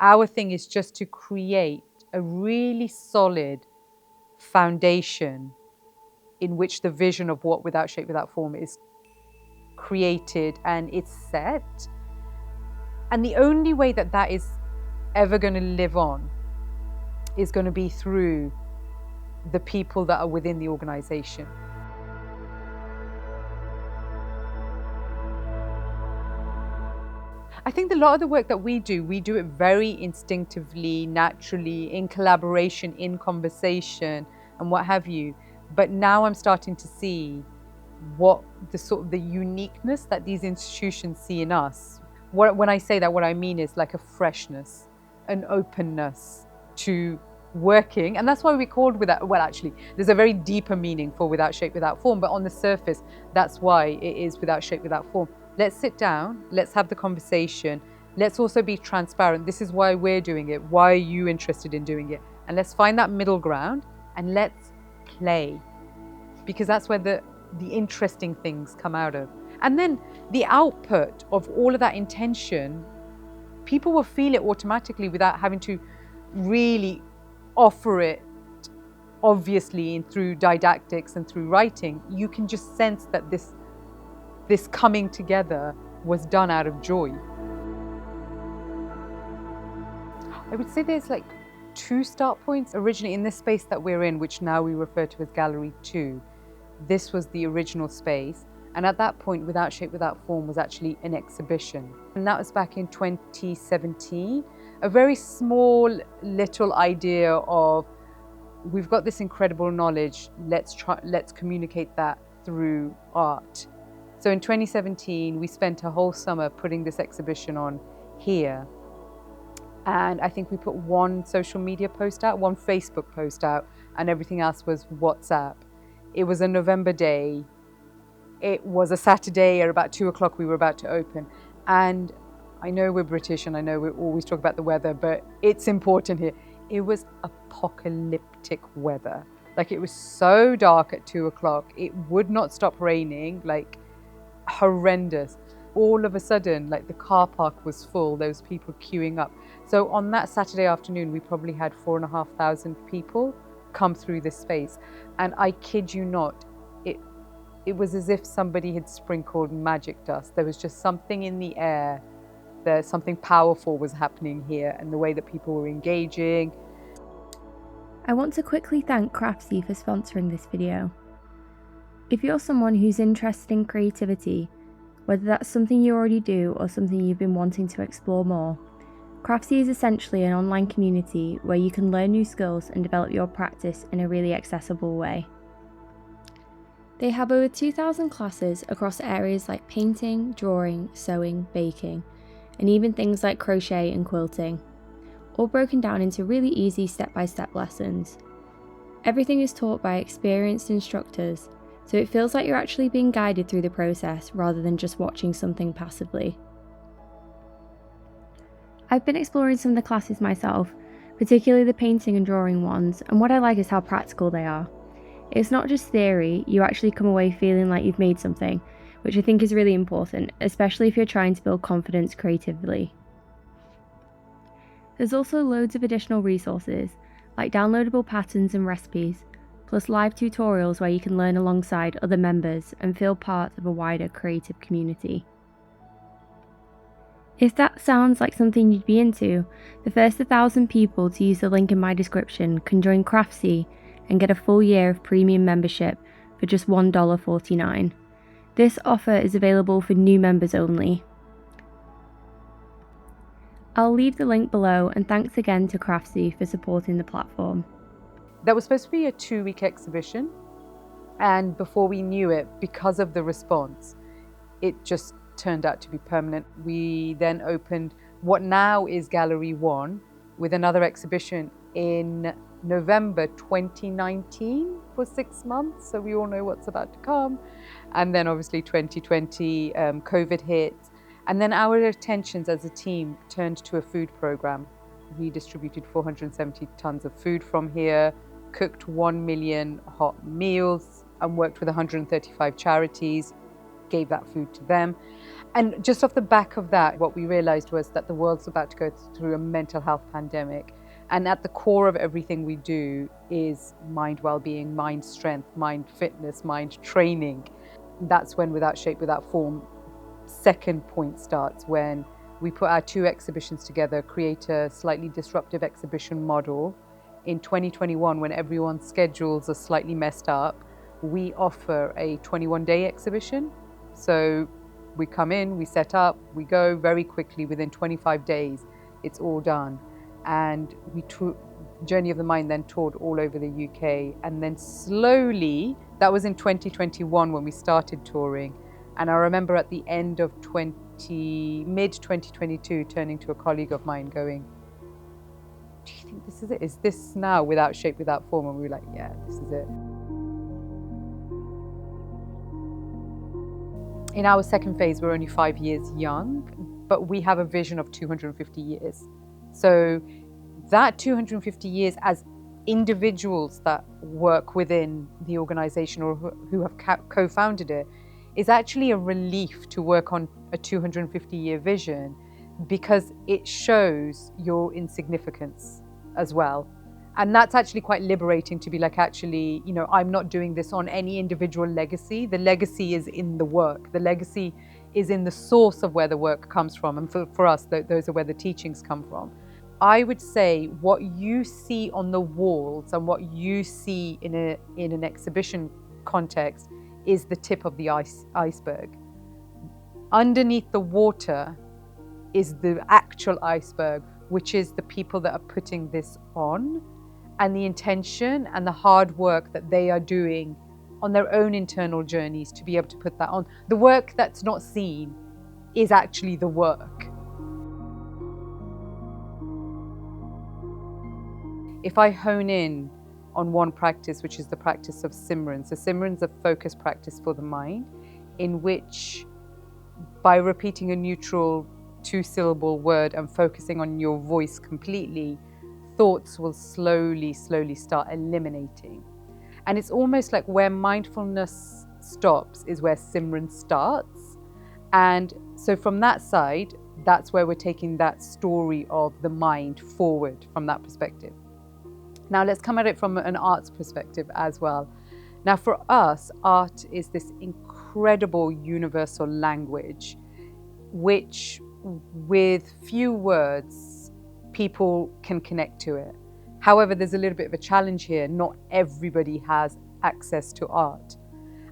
Our thing is just to create a really solid foundation in which the vision of what Without Shape, Without Form is created and it's set. And the only way that that is ever going to live on is going to be through the people that are within the organization. I think a lot of the work that we do it very instinctively, naturally, in collaboration, in conversation, and what have you. But now I'm starting to see what the sort of the uniqueness that these institutions see in us. When I say that, what I mean is like a freshness, an openness to working. And that's why we called Without, well, actually, there's a very deeper meaning for Without Shape, Without Form, but on the surface, that's why it is Without Shape, Without Form. Let's sit down, let's have the conversation. Let's also be transparent. This is why we're doing it. Why are you interested in doing it? And let's find that middle ground and let's play, because that's where the interesting things come out of. And then the output of all of that intention, people will feel it automatically without having to really offer it obviously and through didactics and through writing. You can just sense that this coming together was done out of joy. I would say there's like 2 start points. Originally in this space that we're in, which now we refer to as Gallery 2, this was the original space. And at that point, Without Shape, Without Form was actually an exhibition. And that was back in 2017. A very small little idea of, we've got this incredible knowledge, let's communicate that through art. So in 2017, we spent a whole summer putting this exhibition on here. And I think we put 1 social media post out, 1 Facebook post out, and everything else was WhatsApp. It was a November day. It was a Saturday at about 2 o'clock we were about to open. And I know we're British and I know we always talk about the weather, but it's important here. It was apocalyptic weather. Like, it was so dark at 2 o'clock. It would not stop raining, like horrendous. All of a sudden, like, the car park was full. There was people queuing up. So on that Saturday afternoon, we probably had 4,500 people come through this space. And I kid you not, it was as if somebody had sprinkled magic dust. There was just something in the air. There's something powerful was happening here, and the way that people were engaging. I want to quickly thank Craftsy for sponsoring this video. If you're someone who's interested in creativity, whether that's something you already do or something you've been wanting to explore more, Craftsy is essentially an online community where you can learn new skills and develop your practice in a really accessible way. They have over 2,000 classes across areas like painting, drawing, sewing, baking, and even things like crochet and quilting, all broken down into really easy step-by-step lessons. Everything is taught by experienced instructors, so it feels like you're actually being guided through the process rather than just watching something passively. I've been exploring some of the classes myself, particularly the painting and drawing ones, and what I like is how practical they are. It's not just theory, you actually come away feeling like you've made something, which I think is really important, especially if you're trying to build confidence creatively. There's also loads of additional resources, like downloadable patterns and recipes, plus live tutorials where you can learn alongside other members and feel part of a wider creative community. If that sounds like something you'd be into, the first 1,000 people to use the link in my description can join Craftsy and get a full year of premium membership for just $1.49. This offer is available for new members only. I'll leave the link below, and thanks again to Craftsy for supporting the platform. That was supposed to be a 2-week exhibition, and before we knew it, because of the response, it just turned out to be permanent. We then opened what now is Gallery 1 with another exhibition in November 2019 for 6 months, so we all know what's about to come. And then obviously 2020, COVID hit, and then our attentions as a team turned to a food program. We distributed 470 tons of food from here, cooked 1 million hot meals, and worked with 135 charities. gave that food to them. And just off the back of that, what we realized was that the world's about to go through a mental health pandemic. And at the core of everything we do is mind well-being, mind strength, mind fitness, mind training. That's when Without Shape, Without Form, second point starts, when we put our two exhibitions together, create a slightly disruptive exhibition model. In 2021, when everyone's schedules are slightly messed up, we offer a 21-day exhibition. So we come in, we set up, we go very quickly. Within 25 days, it's all done. And we Journey of the Mind then toured all over the UK. And then slowly, that was in 2021 when we started touring. And I remember at the end of mid-2022, turning to a colleague of mine going, do you think this is it? Is this now Without Shape, Without Form? And we were like, yeah, this is it. In our second phase, we're only 5 years young, but we have a vision of 250 years. So that 250 years as individuals that work within the organization or who have co-founded it is actually a relief to work on a 250-year vision, because it shows your insignificance as well. And that's actually quite liberating to be like, actually, you know, I'm not doing this on any individual legacy. The legacy is in the work. The legacy is in the source of where the work comes from. And for us, those are where the teachings come from. I would say what you see on the walls and what you see in an exhibition context is the tip of the iceberg. Underneath the water is the actual iceberg, which is the people that are putting this on, and the intention and the hard work that they are doing on their own internal journeys to be able to put that on. The work that's not seen is actually the work. If I hone in on one practice, which is the practice of Simran. So Simran's a focus practice for the mind, in which by repeating a neutral 2-syllable word and focusing on your voice completely, thoughts will slowly start eliminating. And it's almost like where mindfulness stops is where Simran starts. And so from that side, that's where we're taking that story of the mind forward from that perspective. Now let's come at it from an arts perspective as well. Now for us, art is this incredible universal language, which with few words, people can connect to it. However, there's a little bit of a challenge here. Not everybody has access to art.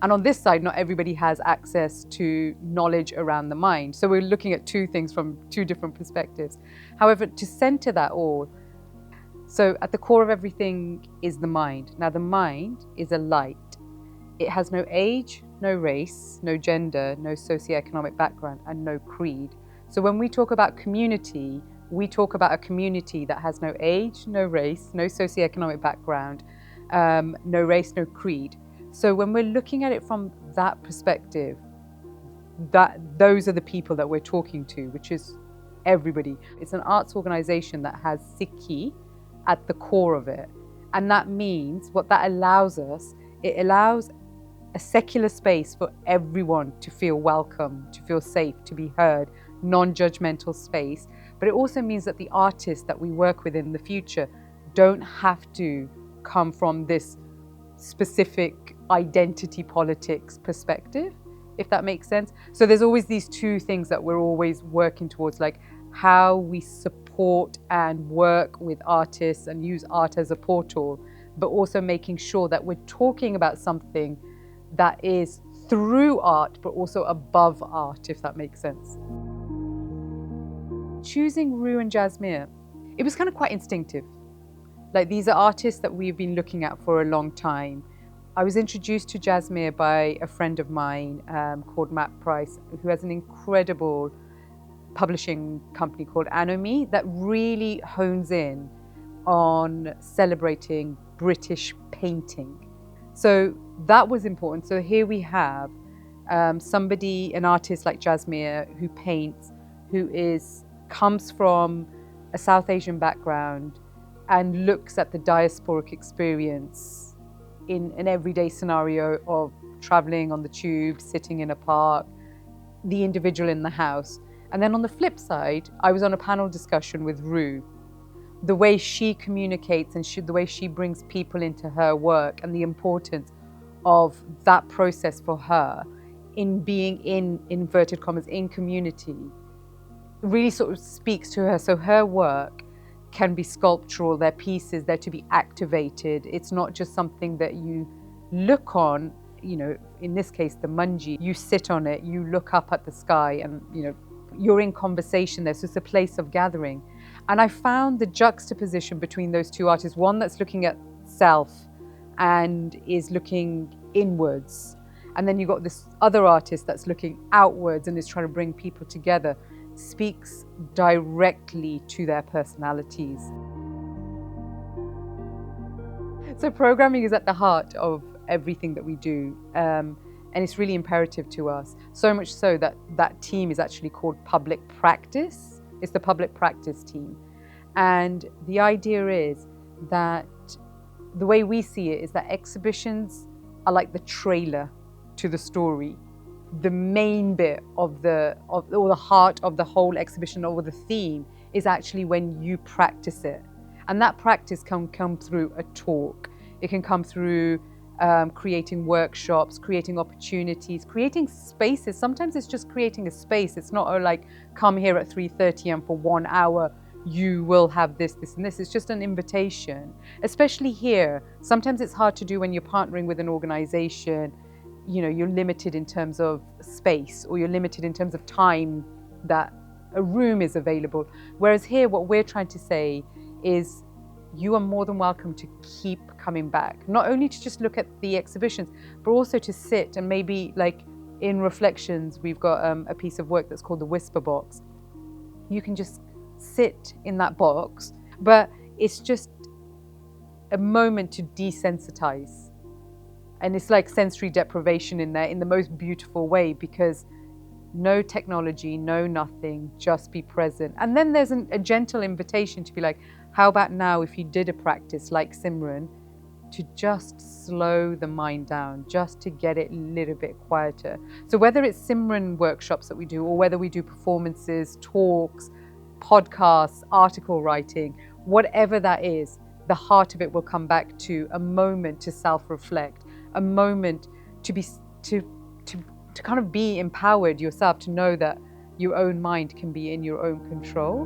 And on this side, not everybody has access to knowledge around the mind. So we're looking at two things from two different perspectives. However, to center that all, so at the core of everything is the mind. Now the mind is a light. It has no age, no race, no gender, no socioeconomic background, and no creed. So when we talk about community, we talk about a community that has no age, no race, no socioeconomic background, no race, no creed. So when we're looking at it from that perspective, those are the people that we're talking to, which is everybody. It's an arts organization that has Sikhi at the core of it. And that means what that allows us, it allows a secular space for everyone to feel welcome, to feel safe, to be heard, non-judgmental space. But it also means that the artists that we work with in the future don't have to come from this specific identity politics perspective, if that makes sense. So there's always these two things that we're always working towards, like how we support and work with artists and use art as a portal, but also making sure that we're talking about something that is through art, but also above art, if that makes sense. Choosing Rue and Jasmine, it was kind of quite instinctive. Like, these are artists that we've been looking at for a long time. I was introduced to Jasmine by a friend of mine called Matt Price, who has an incredible publishing company called Anomy that really hones in on celebrating British painting. So that was important. So here we have somebody, an artist like Jasmine, who paints, who comes from a South Asian background and looks at the diasporic experience in an everyday scenario of traveling on the tube, sitting in a park, the individual in the house. And then on the flip side, I was on a panel discussion with Rue. The way she communicates and the way she brings people into her work and the importance of that process for her in being in inverted commas in community really sort of speaks to her. So her work can be sculptural, they're pieces, they're to be activated. It's not just something that you look on, you know, in this case the munji, you sit on it, you look up at the sky and, you know, you're in conversation there. So it's a place of gathering. And I found the juxtaposition between those two artists, one that's looking at self and is looking inwards. And then you've got this other artist that's looking outwards and is trying to bring people together, speaks directly to their personalities. So programming is at the heart of everything that we do. And it's really imperative to us. So much so that that team is actually called Public Practice. It's the Public Practice team. And the idea is that the way we see it is that exhibitions are like the trailer to the story. The main bit or the heart of the whole exhibition or the theme is actually when you practice it. And that practice can come through a talk. It can come through creating workshops, creating opportunities, creating spaces. Sometimes it's just creating a space. It's not like, come here at 3:30 and for 1 hour, you will have this, this, and this. It's just an invitation, especially here. Sometimes it's hard to do when you're partnering with an organization. You know, you're limited in terms of space or you're limited in terms of time that a room is available. Whereas here, what we're trying to say is you are more than welcome to keep coming back, not only to just look at the exhibitions, but also to sit and maybe like in reflections, we've got a piece of work that's called the Whisper Box. You can just sit in that box, but it's just a moment to desensitize. And it's like sensory deprivation in there in the most beautiful way, because no technology, no nothing, just be present. And then there's a gentle invitation to be like, how about now if you did a practice like Simran, to just slow the mind down, just to get it a little bit quieter. So whether it's Simran workshops that we do, or whether we do performances, talks, podcasts, article writing, whatever that is, the heart of it will come back to a moment to self-reflect, a moment to be to kind of be empowered yourself, to know that your own mind can be in your own control.